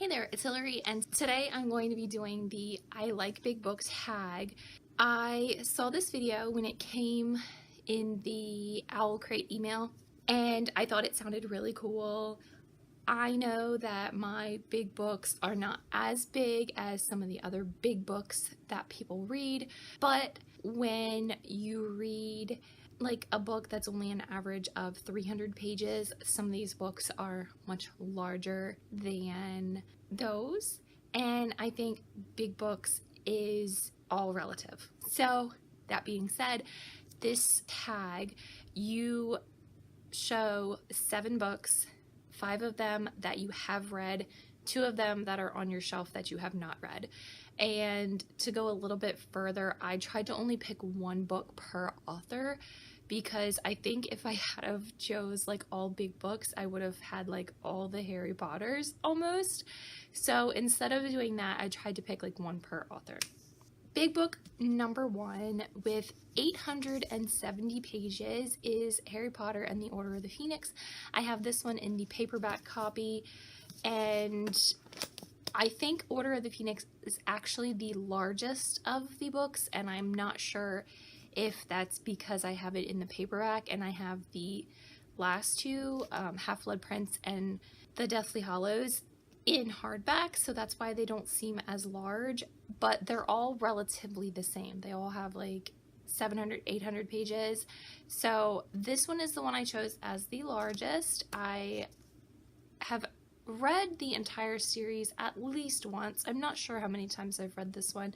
Hey there, it's Hillary, and today I'm going to be doing the I Like Big Books tag. I saw this video when it came in the Owl Crate email, and I thought it sounded really cool. I know that my big books are not as big as some of the other big books that people read, but when you read like a book that's only an average of 300 pages, some of these books are much larger than those, and I think big books is all relative. So that being said, this tag, you show 7 books, 5 of them that you have read, 2 of them that are on your shelf that you have not read. And to go a little bit further, I tried to only pick 1 book per author, because I think if I had have chose like all big books, I would have had like all the Harry Potters almost. So instead of doing that, I tried to pick like 1 per author. Big book number 1 with 870 pages is Harry Potter and the Order of the Phoenix. I have this one in the paperback copy, and I think Order of the Phoenix is actually the largest of the books, and I'm not sure if that's because I have it in the paperback and I have the last 2, Half-Blood Prince and the Deathly Hallows, in hardback, so that's why they don't seem as large, but they're all relatively the same. They all have like 700, 800 pages. So this one is the one I chose as the largest. I have read the entire series at least once. I'm not sure how many times I've read this one.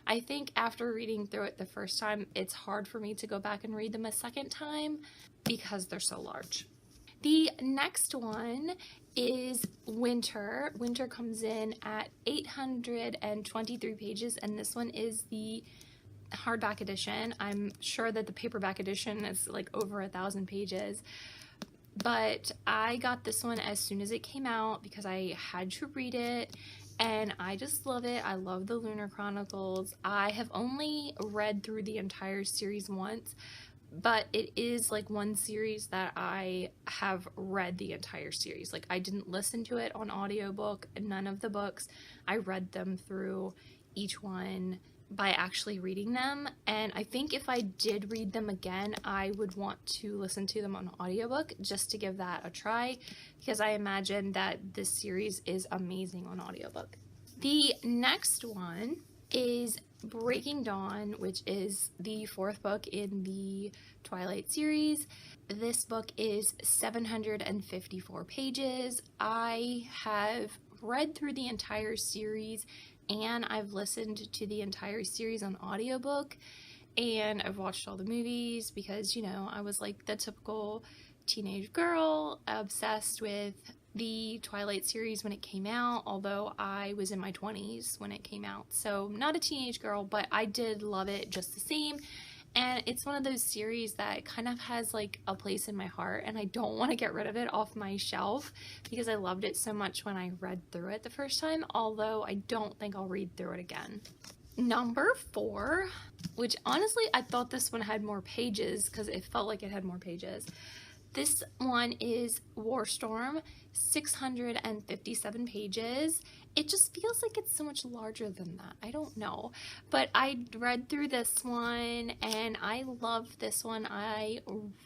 I think after reading through it the first time, it's hard for me to go back and read them a second time because they're so large. The next one is Winter. Winter comes in at 823 pages, and this one is the hardback edition. I'm sure that the paperback edition is like over 1,000 pages, but I got this one as soon as it came out because I had to read it, and I just love it. I love the Lunar Chronicles. I have only read through the entire series once, but it is like one series that I have read the entire series. Like, I didn't listen to it on audiobook, none of the books. I read them through each one by actually reading them, and I think if I did read them again, I would want to listen to them on audiobook just to give that a try, because I imagine that this series is amazing on audiobook. The next one is Breaking Dawn, which is the 4th book in the Twilight series. This book is 754 pages. I have read through the entire series, and I've listened to the entire series on audiobook, and I've watched all the movies because, you know, I was like the typical teenage girl obsessed with the Twilight series when it came out, although I was in my 20s when it came out, so not a teenage girl, but I did love it just the same. And it's one of those series that kind of has like a place in my heart, and I don't want to get rid of it off my shelf because I loved it so much when I read through it the first time, although I don't think I'll read through it again. Number 4, which honestly I thought this one had more pages because it felt like it had more pages. This one is Warstorm, 657 pages. It just feels like it's so much larger than that. I don't know. But I read through this one and I love this one. I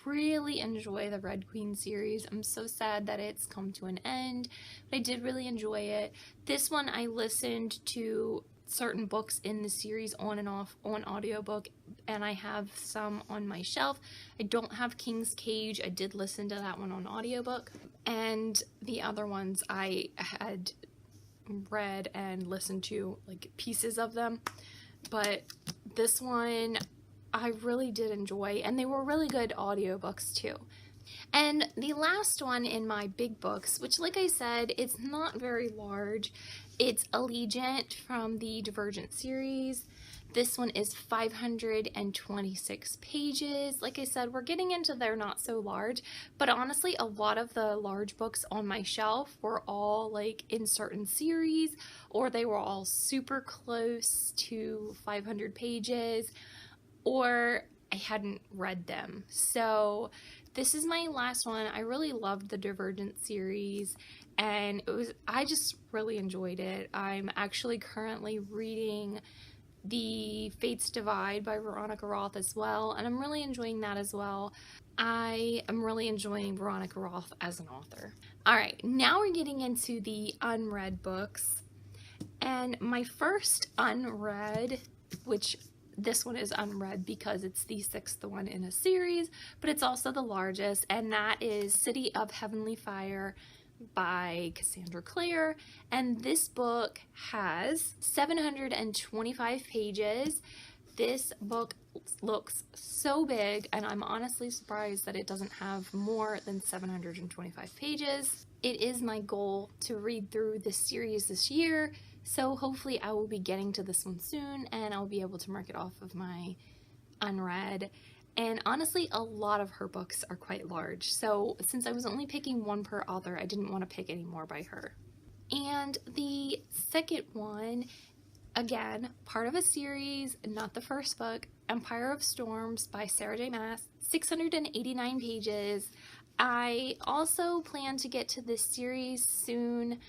really enjoy the Red Queen series. I'm so sad that it's come to an end, but I did really enjoy it. This one I listened to certain books in the series on and off on audiobook, and I have some on my shelf. I don't have King's Cage. I did listen to that one on audiobook, and the other ones I had read and listened to like pieces of them, but this one I really did enjoy, and they were really good audiobooks too. And the last one in my big books, which like I said, it's not very large, it's Allegiant from the Divergent series. This one is 526 pages. Like I said, we're getting into they're not so large, but honestly, a lot of the large books on my shelf were all like in certain series, or they were all super close to 500 pages, or I hadn't read them. So this is my last one. I really loved the Divergent series, and I just really enjoyed it. I'm actually currently reading The Fates Divide by Veronica Roth as well, and I'm really enjoying that as well. I am really enjoying Veronica Roth as an author. Alright, now we're getting into the unread books, and my first unread, which this one is unread because it's the 6th one in a series, but it's also the largest, and that is City of Heavenly Fire by Cassandra Clare, and this book has 725 pages. This book looks so big, and I'm honestly surprised that it doesn't have more than 725 pages. It is my goal to read through this series this year, so hopefully I will be getting to this one soon, and I'll be able to mark it off of my unread. And honestly, a lot of her books are quite large, so since I was only picking one per author, I didn't want to pick any more by her. And the second one, again, part of a series, not the first book, Empire of Storms by Sarah J. Maas, 689 pages. I also plan to get to this series soon.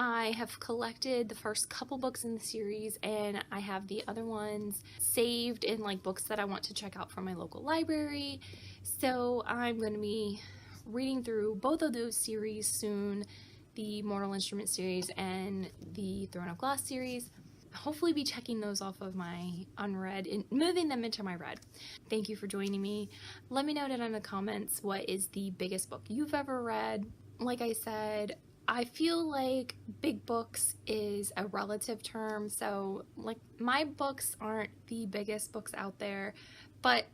I have collected the first couple books in the series, and I have the other ones saved in like books that I want to check out from my local library. So I'm going to be reading through both of those series soon, the Mortal Instruments series and the Throne of Glass series. Hopefully be checking those off of my unread and moving them into my read. Thank you for joining me. Let me know down in the comments what is the biggest book you've ever read. Like I said, I feel like big books is a relative term, so like my books aren't the biggest books out there, but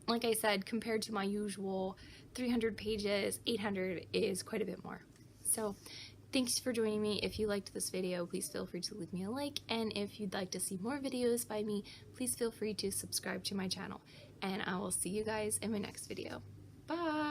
like I said, compared to my usual 300 pages, 800 is quite a bit more. So thanks for joining me. If you liked this video, please feel free to leave me a like, and if you'd like to see more videos by me, please feel free to subscribe to my channel, and I will see you guys in my next video. Bye!